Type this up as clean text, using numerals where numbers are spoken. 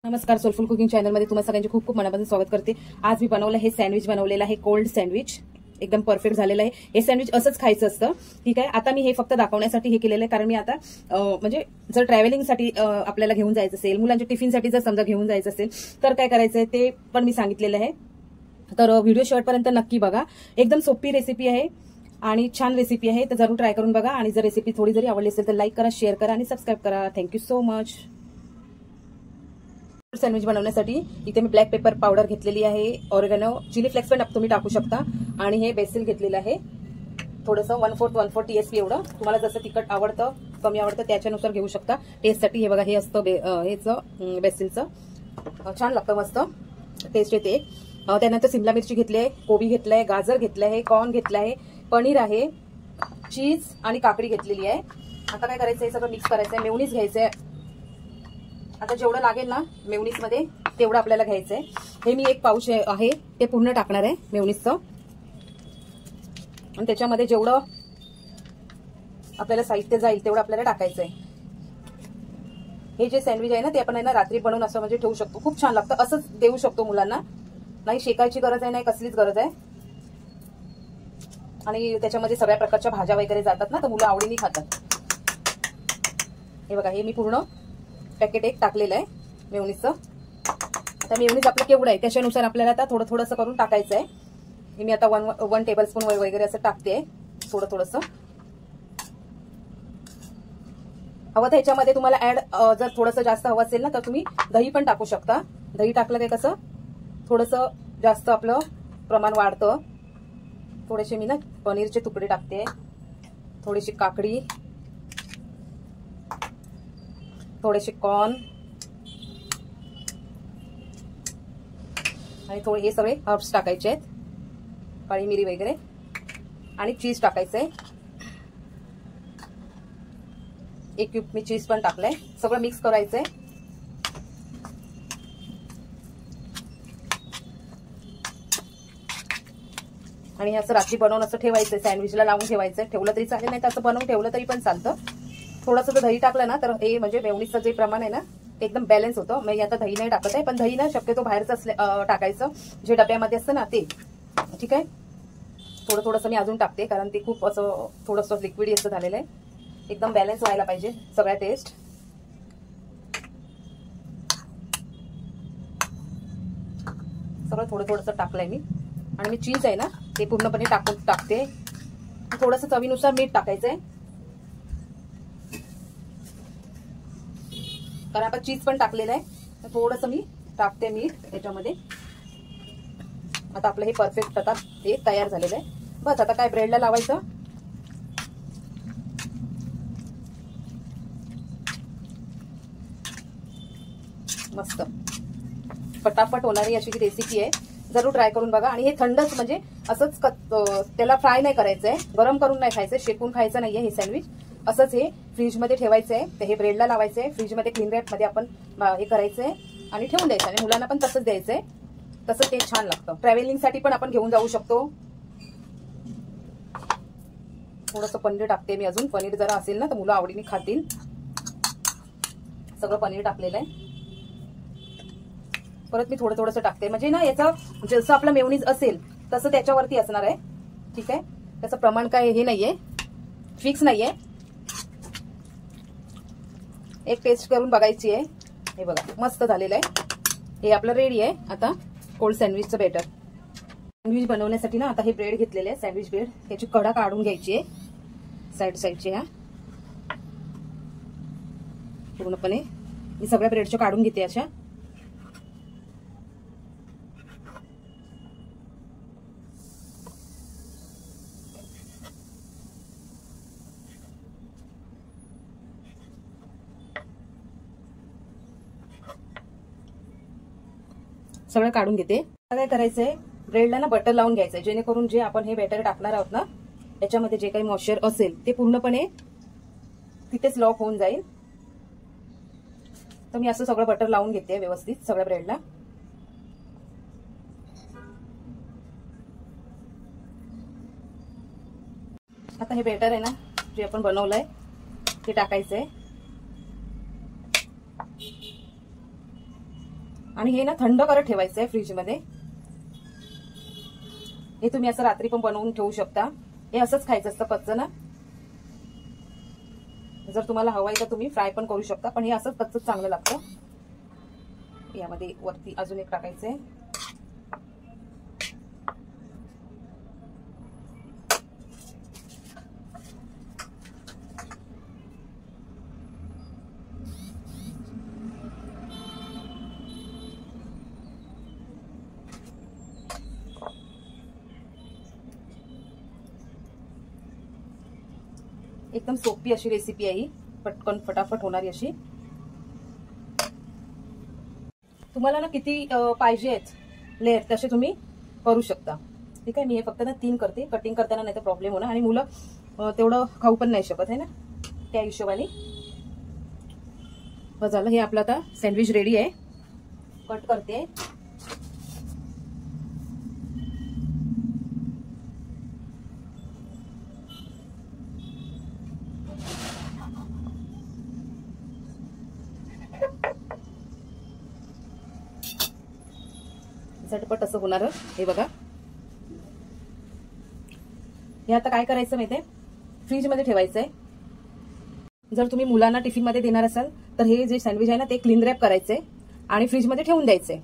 नमस्कार, soulful cooking channel मध्ये तुम्हाला सगळ्यांचे खूप खूप मनापासून स्वागत करते। आज मी बनवलं हे सँडविच बनवलेलं आहे, कोल्ड सँडविच एकदम परफेक्ट झालेलं आहे। हे सँडविच असंच खायचं असतं, ठीक आहे। आता मी हे फक्त दाखवण्यासाठी हे केलेलं आहे, कारण मी आता म्हणजे जर ट्रॅव्हलिंगसाठी आपल्याला घेऊन जायचं असेल, मुलांच्या टिफिनसाठी जर समजा घेऊन जायचं असेल तर काय करायचंय ते पण मी सांगितलेलं आहे। तर व्हिडिओ शेवटपर्यंत नक्की बघा, एकदम सोपी रेसिपी आहे आणि छान रेसिपी आहे, तर जरूर ट्राय करून बघा। आणि जर रेसिपी थोडी जरी आवडली असेल तर लाईक करा, शेअर करा आणि सबस्क्राईब करा। Thank you so much. सँडविच बनवण्यासाठी इथे मी ब्लॅक पेपर पावडर घेतलेली आहे, ऑरेगॅनो, चिली फ्लेक्स पण तुम्ही टाकू शकता, आणि हे बेसिल घेतलेलं आहे थोडंसं 1/4 टीएसपी एवढं। तुम्हाला जसं तिखट आवडतं कमी आवडतं त्याच्यानुसार घेऊ शकता। टेस्टसाठी हे बघा, हे असतं हेचं बेसिलचं, छान लागतं, मस्त टेस्ट येते। त्यानंतर सिमला मिरची घेतली आहे, कोबी घेतलाय, गाजर घेतलं आहे, कॉर्न घेतलं आहे, पनीर आहे, चीज आणि काकडी घेतलेली आहे। आता काय करायचं, हे सगळं मिक्स करायचं आहे, मेयोनीज घ्यायचंय। आता जेवढं लागेल ना मेयोनीज मध्ये तेवढं आपल्याला घ्यायचंय। हे मी एक पाऊच आहे ते पूर्ण टाकणार आहे मेयोनीजचं, आणि त्याच्यामध्ये जेवढं आपल्याला साहित्य जाईल तेवढं आपल्याला टाकायचंय। हे जे सँडविच आहे ना ते आपण आहे ना रात्री बनवून असं म्हणजे ठेवू शकतो, खूप छान लागतं, असंच देऊ शकतो मुलांना, नाही शेकायची गरज आहे, नाही कसलीच गरज आहे। आणि त्याच्यामध्ये सगळ्या प्रकारच्या भाज्या वगैरे जातात ना, तर मुलं आवडीने खातात। हे बघा, हे मी पूर्ण पॅकेट एक टाकलेलं आहे मेयोनीजचं। आता मेयोनीज आपलं केवढं आहे त्याच्यानुसार आपल्याला आता थोडं थोडंसं करून टाकायचं आहे। हे मी आता 1 टेबलस्पून वगैरे असं टाकते, थोडं थोडंसं। हवं तर ह्याच्यामध्ये तुम्हाला ऍड जर थोडंसं जास्त हवं असेल ना तर तुम्ही दही पण टाकू शकता। दही टाकलं काय कसं थोडंसं जास्त आपलं प्रमाण वाढतं। थोडेसे मी ना पनीरचे तुकडे टाकते, थोडीशी काकडी, थोडेसे कॉर्न आणि थोडे हे सगळे हर्ब्स टाकायचे आहेत, काळी मिरी वगैरे, आणि चीज टाकायचंय। 1 क्यूब मी चीज पण टाकलंय। सगळं मिक्स करायचंय। आणि असं रात्री बनवून असं ठेवायचंय, सँडविचला लावून ठेवायचंय। ठेवलं तरी चालेल, नाही तर असं बनवून ठेवलं तरी पण चालतं। थोडंसं जर दही टाकलं ना तर हे म्हणजे मेयोनीजचं जे प्रमाण आहे ना ते एकदम बॅलन्स होतं। मी आता दही नाही टाकत आहे, पण दही ना शक्यतो बाहेरचं टाकायचं, जे डब्यामध्ये असतं ना ते, ठीक आहे। थोडं थोडंसं मी अजून टाकते, कारण ते खूप असं थोडंसं लिक्विड असं झालेलं आहे, एकदम बॅलन्स व्हायला पाहिजे सगळ्या टेस्ट। सगळं थोडं थोडंसं टाकलंय मी, आणि मी चीज आहे ना ते पूर्णपणे टाकते। थोडंसं चवीनुसार मीठ टाकायचंय, कारण आपण चीज पण टाकलेलं आहे, तर थोडंसं मी टाकते मीठ याच्यामध्ये। आता आपलं हे परफेक्ट आता हे तयार झालेलं आहे। बस आता काय ब्रेडला लावायचं, मस्त फटाफट होणारी अशी रेसिपी आहे, जरूर ट्राय करून बघा। आणि हे थंडच म्हणजे असंच त्याला फ्राय नाही करायचंय, गरम करून नाही खायचंय, शेकून खायचं नाहीये हे सँडविच। असंच हे फ्रीजमध्ये ठेवायचंय, तर हे ब्रेडला लावायचंय, फ्रीजमध्ये क्लीन रॅप मध्ये आपण हे करायचंय आणि ठेवून द्यायचं, आणि मुलांना पण तसंच द्यायचंय, तसं ते छान लागतं। ट्रॅव्हलिंगसाठी पण आपण घेऊन जाऊ शकतो। थोडंसं पनीर टाकते मी अजून, पनीर जरा असेल ना तर मुलं आवडीने खातील। सगळं पनीर टाकलेलं आहे, परत मी थोडं थोडंसं टाकते, म्हणजे ना याचं जसं आपलं मेयोनीज असेल तसं त्याच्यावरती असणार आहे, ठीक आहे। त्याचं प्रमाण काय हे नाहीये, फिक्स नाहीये, एक टेस्ट करून बघायची आहे। हे बघा मस्त झालेलं आहे, हे आपलं रेडी आहे आता कोल्ड सँडविचचं बेटर। सँडविच बनवण्यासाठी ना आता हे ब्रेड घेतलेले आहे, सँडविच ब्रेड, त्याची कडा काढून घ्यायची आहे साईडची। ह्या पूर्णपणे मी सगळ्या ब्रेडच्या काढून घेते अशा। सगळं काढून घेते। आता काय करायचंय, ब्रेडला ना बटर लावून घ्यायचंय, जेणेकरून जे आपण हे बॅटर टाकणार आहोत ना त्याच्यामध्ये जे काही मॉइश्चर असेल ते पूर्णपणे तिथेच लॉक होऊन जाईल। तर मी असं सगळं बटर लावून घेते व्यवस्थित सगळ्या ब्रेडला। आता हे बॅटर आहे ना जे आपण बनवलंय ते टाकायचंय, आणि हे ना थंड करत ठेवायचं आहे फ्रीजमध्ये. हे तुम्ही असं रात्री पण बनवून ठेवू शकता. हे असंच खायचं असतं कच्चं ना. जर तुम्हाला हवंय तर तुम्ही फ्राय पण करू शकता, पण हे असंच कच्चंच चांगलं लागतं. यामध्ये वरती अजून एक टाकायचंय. एकदम सोपी अशी रेसिपी आहे, पटकन फटाफट होणारी अशी. तुम्हाला ना किती पाहिजे आहेत लेअर तसे तुम्ही करू शकता. ठीक आहे. मी हे फक्त ना 3 करते, कटिंग करताना नाही तर प्रॉब्लेम होणार आणि मुलं तेवढं खाऊ पण नाही शकत आहे ना, त्या हिशोबाने. बस झालं. हे आपलं आता सँडविच रेडी आहे. कट करते. झटपट असं होणार. हे बघा. हे आता काय करायचं माहितीये, फ्रीज मध्ये ठेवायचंय. जर तुम्ही मुलांना टिफिन मध्ये देणार असाल तर हे जे सँडविच आहे ना ते क्लीन रॅप करायचंय आणि फ्रीज मध्ये ठेवून द्यायचंय.